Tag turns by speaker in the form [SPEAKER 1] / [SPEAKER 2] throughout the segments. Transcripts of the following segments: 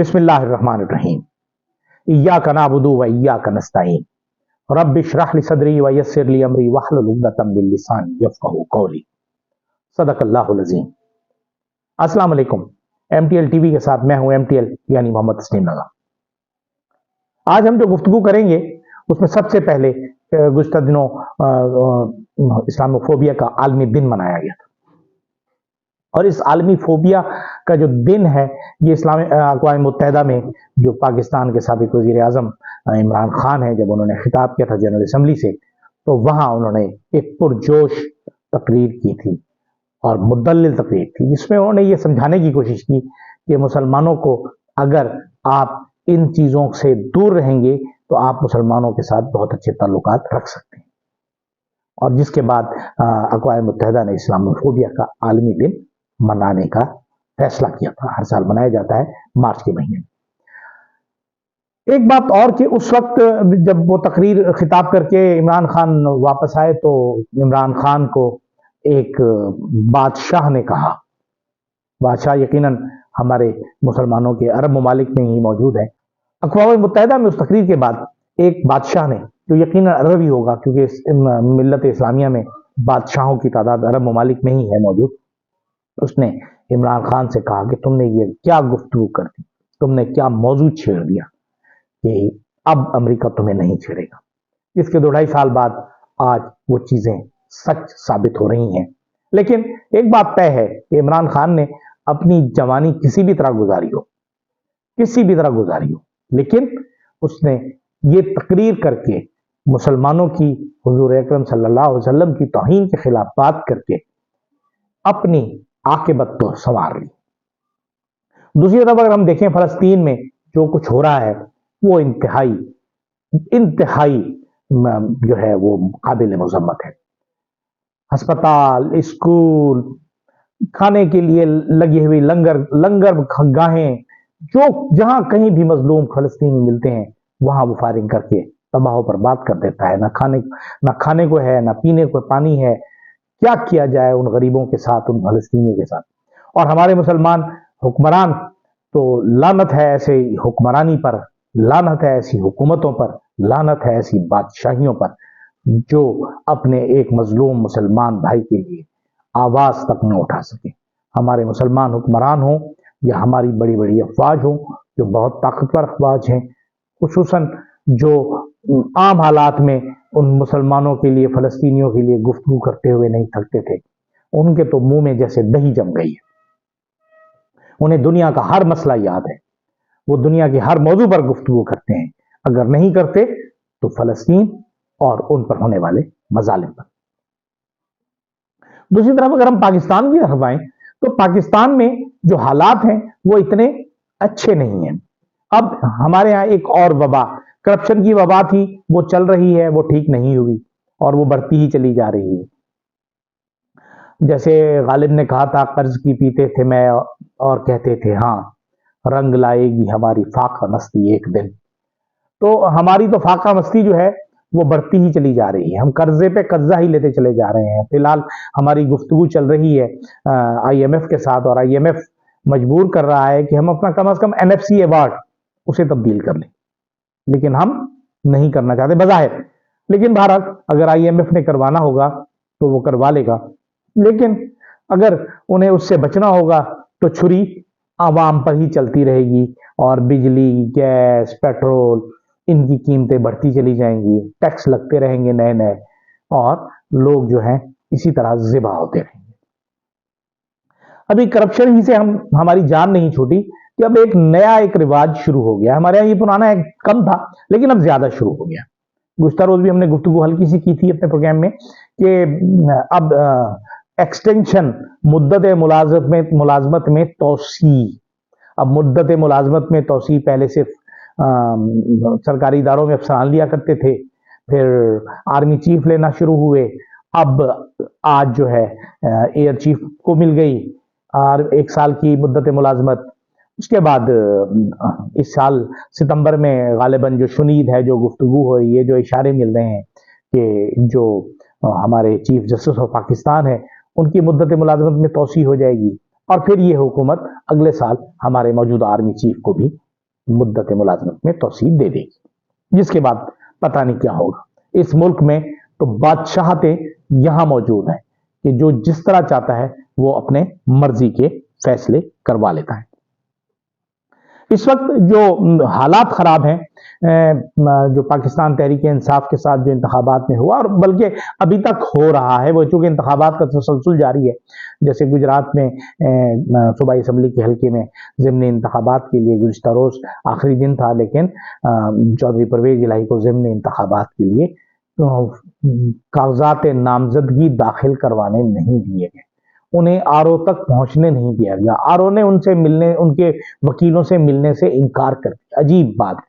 [SPEAKER 1] बिस्मिल्लाहिर्रहमानिर्रहीम। इय्याका नअबुदु व इय्याका नस्तईन। रब्बि इश्रह ली सदरी व यस्सिर ली अमरी वहलुल उक़दतम मिन लिसानी यफ़क़हू क़ौली। सदक़ल्लाहुल अज़ीम। अस्सलाम वालेकुम। MTL टीवी के साथ मैं हूं MTL यानी मोहम्मद तस्लीम नगा। आज हम जो गुफ्तगू करेंगे उसमें सबसे पहले गुज़िश्ता दिनों इस्लामोफोबिया का आलमी दिन मनाया गया था, और इस आलमी फोबिया का जो दिन है ये अक़वाम मुत्तहिदा में जो पाकिस्तान के साबिक़ वज़ीर आज़म इमरान खान है, जब उन्होंने खिताब किया था जनरल असम्बली से, तो वहाँ उन्होंने एक पुरजोश तकरीर की थी और मुदल्लिल तकरीर थी, जिसमें उन्होंने ये समझाने की कोशिश की कि मुसलमानों को अगर आप इन चीज़ों से दूर रहेंगे तो आप मुसलमानों के साथ बहुत अच्छे ताल्लुकात रख सकते हैं। और जिसके बाद अक़वाम मुत्तहिदा ने इस्लामोफोबिया का आलमी दिन मनाने का फैसला किया था। हर साल मनाया जाता है मार्च के महीने में। एक बात और कि उस वक्त जब वो तकरीर खिताब करके इमरान खान वापस आए तो इमरान खान को एक बादशाह ने कहा, बादशाह यकीनन हमारे मुसलमानों के अरब ममालिक में ही मौजूद है। अक़वाम मुत्तहिदा में उस तकरीर के बाद एक बादशाह ने, जो यकीनन अरब ही होगा क्योंकि मिल्लत इस्लामिया में बादशाहों की तादाद अरब ममालिक में ही है मौजूद, उसने इमरान खान से कहा कि तुमने ये क्या गुफ्तगू कर दी, तुमने क्या मौजू छेड़ दिया कि अब अमेरिका तुम्हें नहीं छेड़ेगा। इसके 2-2.5 साल बाद आज वो चीजें सच साबित हो रही हैं। लेकिन एक बात तय है कि इमरान खान ने अपनी जवानी किसी भी तरह गुजारी हो, लेकिन उसने ये तकरीर करके मुसलमानों की, हुजूर अकरम सल्लल्लाहु अलैहि वसल्लम की तौहीन के खिलाफ बात करके अपनी आकिबत तो संवार ली। दूसरी तरफ अगर हम देखें फलस्तीन में जो कुछ हो रहा है वो इंतहाई जो है वो काबिल मज़म्मत है। अस्पताल, स्कूल, खाने के लिए लगी हुई लंगर गाहें, जो जहां कहीं भी मजलूम फलस्तीनी मिलते हैं वहां वो फायरिंग करके तबाह पर बात कर देता है। ना खाने को है, ना पीने को पानी है। क्या किया जाए उन गरीबों के साथ, उन फलस्तीनियों के साथ। और हमारे मुसलमान हुक्मरान, तो लानत है ऐसे हुक्मरानी पर, लानत है ऐसी हुकूमतों पर, लानत है ऐसी बादशाहियों पर जो अपने एक मजलूम मुसलमान भाई के लिए आवाज तक न उठा सके। हमारे मुसलमान हुक्मरान हों या हमारी बड़ी बड़ी अफवाज हों जो बहुत ताकतवर अफवाज हैं, खुसूसन जो आम हालात में उन मुसलमानों के लिए, फलस्तीनियों के लिए गुफ्तगू करते हुए नहीं थकते थे, उनके तो मुंह में जैसे दही जम गई है। उन्हें दुनिया का हर मसला याद है, वो दुनिया के हर मौजू पर गुफ्तगू करते हैं, अगर नहीं करते तो फलस्तीन और उन पर होने वाले मजालिम पर। दूसरी तरफ अगर हम पाकिस्तान की तरफ आए तो पाकिस्तान में जो हालात हैं वो इतने अच्छे नहीं हैं। अब हमारे यहाँ एक और वबा, करप्शन की वबा थी, वो चल रही है, वो ठीक नहीं हुई और वो बढ़ती ही चली जा रही है। जैसे गालिब ने कहा था, कर्ज की पीते थे मैं और कहते थे हाँ, रंग लाएगी हमारी फाका मस्ती एक दिन। तो हमारी तो फाका मस्ती जो है वो बढ़ती ही चली जा रही है। हम कर्जे पे कर्जा ही लेते चले जा रहे हैं। फिलहाल हमारी गुफ्तगू चल रही है IMF के साथ, और IMF मजबूर कर रहा है कि हम अपना कम से कम NFC अवार्ड उसे तब्दील कर लें, लेकिन हम नहीं करना चाहते बज़ाहिर। लेकिन भारत अगर IMF ने करवाना होगा तो वो करवा लेगा, लेकिन अगर उन्हें उससे बचना होगा तो छुरी आवाम पर ही चलती रहेगी और बिजली, गैस, पेट्रोल, इनकी कीमतें बढ़ती चली जाएंगी, टैक्स लगते रहेंगे नए नए, और लोग जो हैं इसी तरह ज़िबा होते रहेंगे। अभी करप्शन ही से हमारी जान नहीं छूटी कि अब एक नया रिवाज शुरू हो गया। हमारे यहाँ ये पुराना एक कम था लेकिन अब ज्यादा शुरू हो गया। गुज़िश्ता रोज भी हमने गुफ्तगू हल्की सी की थी अपने प्रोग्राम में कि अब एक्सटेंशन मुद्दत मुलाजमत में तोसी, अब मुद्दत मुलाजमत में तोसी पहले सिर्फ सरकारी इदारों में अफसरान लिया करते थे, फिर आर्मी चीफ लेना शुरू हुए, अब आज जो है एयर चीफ को मिल गई और 1 साल की मुद्दत मुलाजमत। उसके बाद इस साल सितंबर में गालिबन जो शुनीद है, जो गुफ्तगू हो रही है, जो इशारे मिल रहे हैं कि जो हमारे चीफ जस्टिस ऑफ पाकिस्तान है उनकी मुद्दत मुलाजमत में तोसी हो जाएगी, और फिर ये हुकूमत अगले साल हमारे मौजूदा आर्मी चीफ को भी मुद्दत मुलाजमत में तौसीह दे देगी, जिसके बाद पता नहीं क्या होगा। इस मुल्क में तो बादशाहतें यहां मौजूद हैं कि जो जिस तरह चाहता है वो अपने मर्जी के फैसले करवा लेता है। इस वक्त जो हालात खराब हैं, जो पाकिस्तान तहरीक इंसाफ के साथ जो इंतखाबात में हुआ, और बल्कि अभी तक हो रहा है, वो चूंकि इंतखाबात का तसलसल जारी है। जैसे गुजरात में सूबाई असम्बली के हल्के में ज़िमनी इंतखाबात के लिए गुज़िश्ता रोज़ आखिरी दिन था, लेकिन चौधरी परवेज़ इलाही को ज़िमनी इंतखाबात के लिए कागजात नामजदगी दाखिल करवाने नहीं दिए गए, उन्हें आरओ तक पहुंचने नहीं दिया गया। आरओ ने उनसे मिलने, उनके वकीलों से मिलने से इनकार कर दिया। अजीब बात है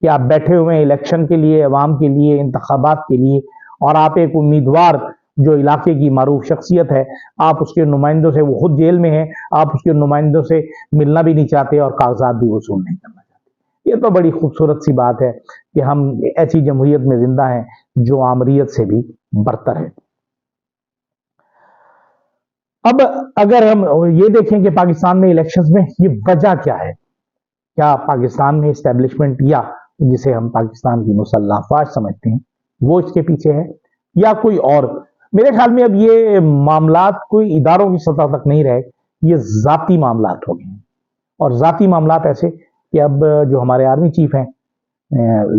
[SPEAKER 1] कि आप बैठे हुए हैं इलेक्शन के लिए, अवाम के लिए, इंतखाबात के लिए, और आप एक उम्मीदवार जो इलाके की मारूफ शख्सियत है, आप उसके नुमाइंदों से, वो खुद जेल में है, आप उसके नुमाइंदों से मिलना भी नहीं चाहते और कागजात भी वसूल नहीं करना चाहते। ये तो बड़ी खूबसूरत सी बात है कि हम ऐसी जमहूरियत में जिंदा हैं जो आमरीयत से भी बरतर है। अब अगर हम ये देखें कि पाकिस्तान में इलेक्शंस में ये वजह क्या है, क्या पाकिस्तान में इस्टेब्लिशमेंट, या जिसे हम पाकिस्तान की मुसल्लह अफवाज समझते हैं, वो इसके पीछे है, या कोई और? मेरे ख्याल में अब ये मामलात कोई इदारों की सतह तक नहीं रहे, ये जाती मामलात हो गए हैं। और जाती मामलात ऐसे कि अब जो हमारे आर्मी चीफ हैं,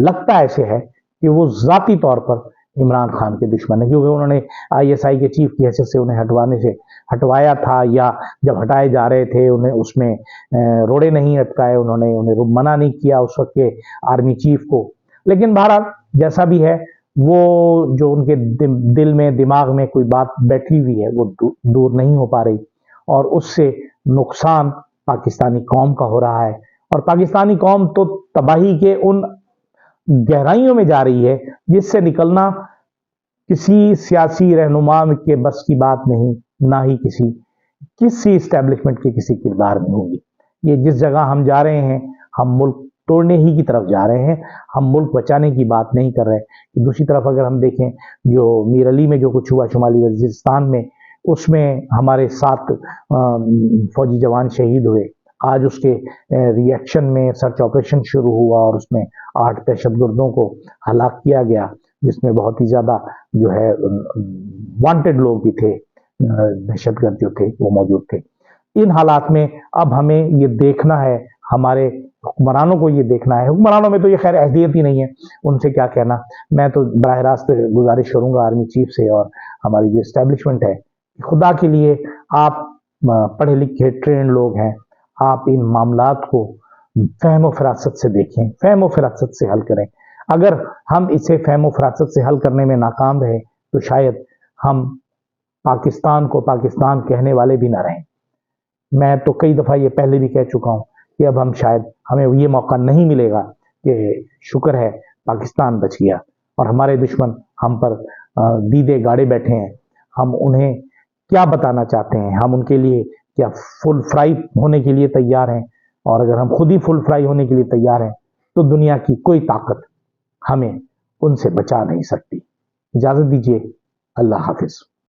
[SPEAKER 1] लगता ऐसे है कि वो जाती तौर पर इमरान खान के दुश्मन है, क्योंकि उन्होंने आईएसआई के चीफ की हैसियत से उन्हें हटवाया था, या जब हटाए जा रहे थे उन्हें उसमें रोड़े नहीं अटकाए, उन्हें मना नहीं किया उस वक्त के आर्मी चीफ को। लेकिन बहरहाल जैसा भी है, वो जो उनके दिल में, दिमाग में कोई बात बैठी हुई है, वो दूर नहीं हो पा रही, और उससे नुकसान पाकिस्तानी कौम का हो रहा है। और पाकिस्तानी कौम तो तबाही के उन गहराइयों में जा रही है जिससे निकलना किसी सियासी रहनुमा के बस की बात नहीं, ना ही किसी इस्टेब्लिशमेंट के किसी किरदार में होगी। ये जिस जगह हम जा रहे हैं, हम मुल्क तोड़ने ही की तरफ जा रहे हैं, हम मुल्क बचाने की बात नहीं कर रहे। दूसरी तरफ अगर हम देखें, जो मीर अली में जो कुछ हुआ शुमाली वजीरिस्तान में, उसमें हमारे 7 फौजी जवान शहीद हुए। आज उसके रिएक्शन में सर्च ऑपरेशन शुरू हुआ और उसमें 8 दहशतगर्दों को हलाक किया गया, जिसमें बहुत ही ज़्यादा जो है वांटेड लोग भी थे, दहशतगर्द जो थे वो मौजूद थे। इन हालात में अब हमें ये देखना है, हमारे हुक्मरानों को ये देखना है। हुक्मरानों में तो ये खैर अहलियत ही नहीं है, उनसे क्या कहना। मैं तो बराह रास्त गुजारिश करूँगा आर्मी चीफ से और हमारी जो इस्टेब्लिशमेंट है, खुदा के लिए आप पढ़े लिखे ट्रेन लोग हैं, आप इन मामलात को फहम फरासत से देखें, फहम फरासत से हल करें। अगर हम इसे फहम फरासत से हल करने में नाकाम रहे तो शायद हम पाकिस्तान को पाकिस्तान कहने वाले भी ना रहें। मैं तो कई दफ़ा ये पहले भी कह चुका हूँ कि अब हमें ये मौका नहीं मिलेगा कि शुक्र है पाकिस्तान बच गया और हमारे दुश्मन हम पर दीदे गाड़े बैठे हैं। हम उन्हें क्या बताना चाहते हैं, हम उनके लिए क्या फुल फ्राई होने के लिए तैयार हैं? और अगर हम खुद ही फुल फ्राई होने के लिए तैयार हैं तो दुनिया की कोई ताकत हमें उनसे बचा नहीं सकती। इजाज़त दीजिए, अल्लाह हाफिज़।